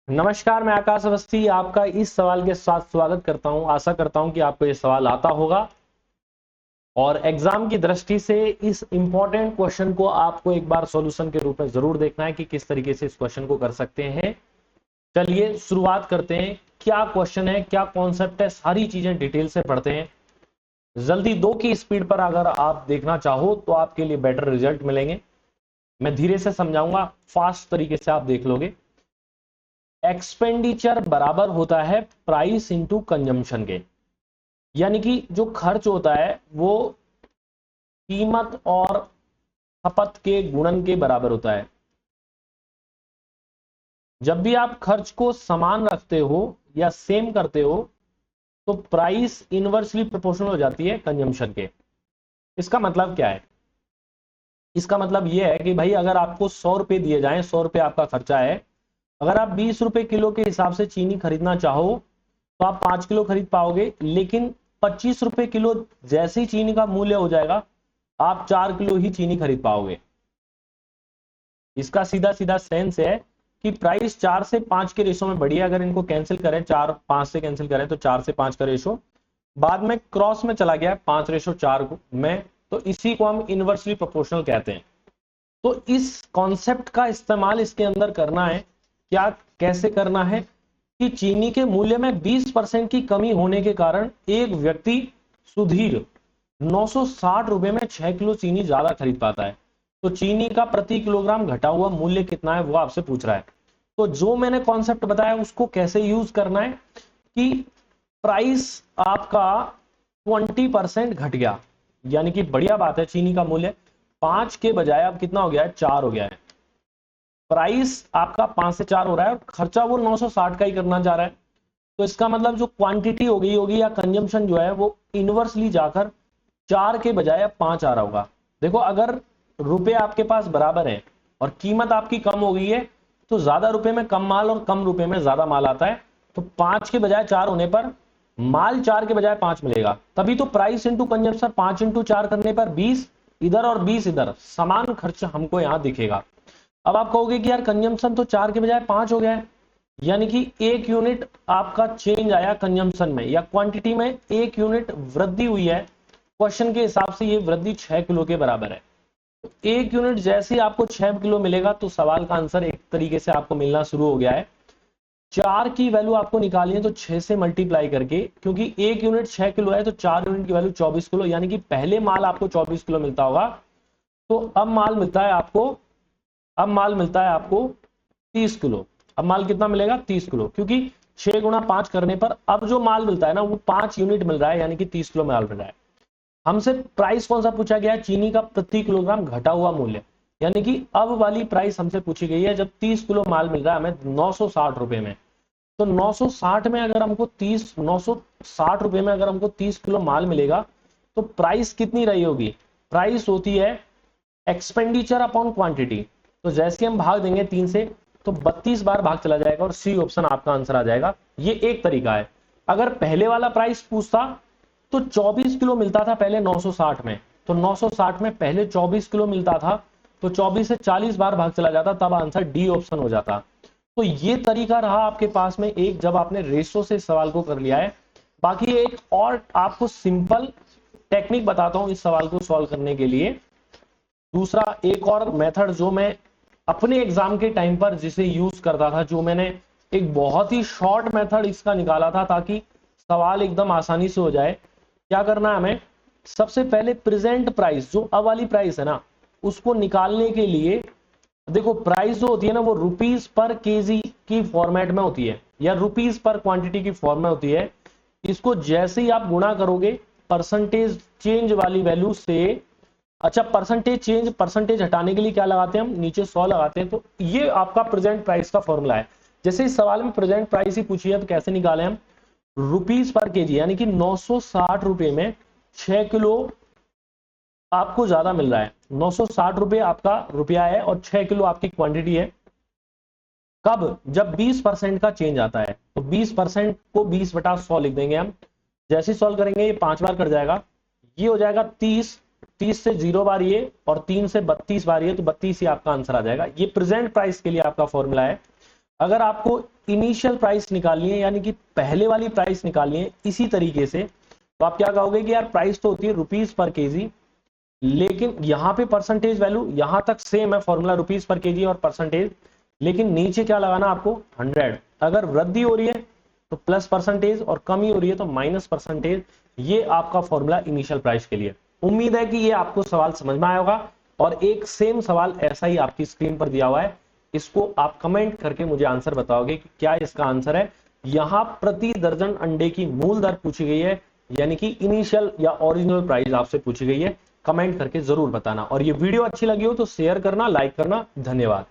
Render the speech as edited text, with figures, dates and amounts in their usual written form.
नमस्कार, मैं आकाश अवस्थी आपका इस सवाल के साथ स्वागत करता हूं। आशा करता हूं कि आपको ये सवाल आता होगा और एग्जाम की दृष्टि से इस इंपॉर्टेंट क्वेश्चन को आपको एक बार सॉल्यूशन के रूप में जरूर देखना है कि किस तरीके से इस क्वेश्चन को कर सकते हैं। चलिए शुरुआत करते हैं। क्या क्वेश्चन है, क्या कॉन्सेप्ट है, सारी चीजें डिटेल से पढ़ते हैं। जल्दी 2 की स्पीड पर अगर आप देखना चाहो तो आपके लिए बेटर रिजल्ट मिलेंगे। मैं धीरे से समझाऊंगा, फास्ट तरीके से आप देख लोगे। एक्सपेंडिचर बराबर होता है प्राइस इंटू कंजम्पशन के, यानी कि जो खर्च होता है वो कीमत और खपत के गुणन के बराबर होता है। जब भी आप खर्च को समान रखते हो या सेम करते हो तो प्राइस इनवर्सली प्रोपोर्शनल हो जाती है कंजम्पशन के। इसका मतलब क्या है? इसका मतलब यह है कि भाई अगर आपको 100 रुपए दिए जाएं, 100 रुपए आपका खर्चा है, अगर आप 20 रुपए किलो के हिसाब से चीनी खरीदना चाहो तो आप 5 किलो खरीद पाओगे, लेकिन 25 रुपए किलो जैसे ही चीनी का मूल्य हो जाएगा आप 4 किलो ही चीनी खरीद पाओगे। इसका सीधा सीधा सेंस है कि प्राइस 4 से 5 के रेशो में बढ़ी है। अगर इनको कैंसिल करें, 4 5 से कैंसिल करें तो 4 से 5 का रेशो बाद में क्रॉस में चला गया है 5:4 में, तो इसी को हम इनवर्सली प्रोपोर्शनल कहते हैं। तो इस कॉन्सेप्ट का इस्तेमाल इसके अंदर करना है। क्या कैसे करना है कि चीनी के मूल्य में 20% की कमी होने के कारण एक व्यक्ति सुधीर 960 रुपए में 6 किलो चीनी ज्यादा खरीद पाता है। तो चीनी का प्रति किलोग्राम घटा हुआ मूल्य कितना है वो आपसे पूछ रहा है। तो जो मैंने कॉन्सेप्ट बताया उसको कैसे यूज करना है कि प्राइस आपका 20% घट गया, यानी कि बढ़िया बात है। चीनी का मूल्य 5 के बजाय अब कितना हो गया है? 4 हो गया है। प्राइस आपका 5 से 4 हो रहा है और खर्चा वो 960 का ही करना चाह रहा है। तो इसका मतलब जो क्वांटिटी हो गई होगी या कंजम्पशन जो है वो इनवर्सली जाकर 4 के बजाय अब 5 आ रहा होगा। देखो, अगर रुपए आपके पास बराबर है और कीमत आपकी कम हो गई है तो ज्यादा रुपए में कम माल और कम रुपए में ज्यादा माल आता है। तो 5 के बजाय 4 होने पर माल 4 के बजाय 5 मिलेगा। तभी तो प्राइस इंटू कंजम्पशन 5 इंटू 4 करने पर 20 इधर और 20 इधर, समान खर्च हमको यहां दिखेगा। अब आप कहोगे कि यार कंजम्पशन तो 4 के बजाय 5 हो गया है, यानी कि 1 यूनिट आपका चेंज आया कंजम्पशन में या क्वांटिटी में 1 यूनिट वृद्धि हुई है। क्वेश्चन के हिसाब से ये वृद्धि 6 किलो के बराबर है। तो 1 यूनिट जैसे ही आपको 6 किलो मिलेगा तो सवाल का आंसर एक तरीके से आपको मिलना शुरू हो गया है। 4 की वैल्यू आपको निकाली है तो 6 से मल्टीप्लाई करके, क्योंकि 1 यूनिट 6 किलो है तो 4 यूनिट की वैल्यू 24 किलो, यानी कि पहले माल आपको 24 किलो मिलता होगा तो अब माल मिलता है आपको 30 किलो। अब माल कितना मिलेगा? 30 किलो, क्योंकि 6 गुणा 5 करने पर अब जो माल मिलता है ना वो 5 यूनिट मिल रहा है, यानी कि 30 किलो माल मिल रहा है। हमसे प्राइस कौन सा पूछा गया है? चीनी का प्रति किलोग्राम घटा हुआ मूल्य, यानी कि अब वाली प्राइस हमसे पूछी गई है जब 30 किलो माल मिल रहा है हमें 960 रुपए में। तो 960 में अगर हमको 960 रुपए में अगर हमको 30 किलो माल मिलेगा तो प्राइस कितनी रही होगी? प्राइस होती है एक्सपेंडिचर अपॉन क्वांटिटी। तो जैसे हम भाग देंगे 3 से तो 32 बार भाग चला जाएगा और सी ऑप्शन आपका आंसर आ जाएगा। ये एक तरीका है। अगर पहले वाला प्राइस पूछता तो 24 किलो मिलता था पहले 960 में, तो 960 में पहले 24 किलो मिलता था तो 24 से 40 बार भाग चला जाता, तब आंसर डी ऑप्शन हो जाता। तो ये तरीका रहा आपके पास में एक, जब आपने रेशो से सवाल को कर लिया है। बाकी एक और आपको सिंपल टेक्निक बताता हूं इस सवाल को सॉल्व करने के लिए। दूसरा एक और मेथड जो मैं अपने एग्जाम के टाइम पर जिसे यूज करता था, जो मैंने एक बहुत ही शॉर्ट मेथड इसका निकाला था ताकि सवाल एकदम आसानी से हो जाए। क्या करना है हमें? सबसे पहले प्रेजेंट प्राइस, जो अब वाली प्राइस है ना, उसको निकालने के लिए देखो, प्राइस जो होती है ना वो रुपीस पर केजी की फॉर्मेट में होती है या रुपीस पर क्वांटिटी की फॉर्म में होती है। इसको जैसे ही आप गुणा करोगे परसेंटेज चेंज वाली वैल्यू से, अच्छा परसेंटेज हटाने के लिए क्या लगाते हैं हम? नीचे 100 लगाते हैं। तो ये आपका प्रेजेंट प्राइस का फॉर्मूला है। जैसे इस सवाल में प्रेजेंट प्राइस ही पूछी है तो कैसे निकाले हम? रुपीस पर केजी, यानी कि 960 रुपए में 6 किलो आपको ज्यादा मिल रहा है। 960 रुपए आपका रुपया है और 6 किलो आपकी क्वांटिटी है। कब? जब 20% का चेंज आता है। तो 20% को 20/100 लिख देंगे हम। जैसे ही सॉल्व करेंगे ये 5 बार कट जाएगा, ये हो जाएगा 30, 30 से 0 बार ये और 3 से 32 बार ये, तो 32 ही आपका आंसर आ जाएगा। ये प्रेजेंट प्राइस के लिए आपका फॉर्मूला है। अगर आपको इनिशियल प्राइस निकालनी है, यानी कि पहले वाली प्राइस निकालनी है इसी तरीके से, तो आप क्या कहोगे कि यार प्राइस तो होती है रुपीज पर केजी, लेकिन यहां पे परसेंटेज वैल्यू यहां तक सेम है, फॉर्मूला रुपीज पर केजी और परसेंटेज, लेकिन नीचे क्या लगाना आपको 100। अगर वृद्धि हो रही है तो प्लस परसेंटेज और कमी हो रही है तो माइनस परसेंटेज। ये आपका फॉर्मूला इनिशियल प्राइस के लिए। उम्मीद है कि ये आपको सवाल समझ में आया होगा, और एक सेम सवाल ऐसा ही आपकी स्क्रीन पर दिया हुआ है, इसको आप कमेंट करके मुझे आंसर बताओगे कि क्या इसका आंसर है। यहां प्रति दर्जन अंडे की मूल दर पूछी गई है, यानी कि इनिशियल या ओरिजिनल प्राइस आपसे पूछी गई है। कमेंट करके जरूर बताना, और ये वीडियो अच्छी लगी हो तो शेयर करना, लाइक करना। धन्यवाद।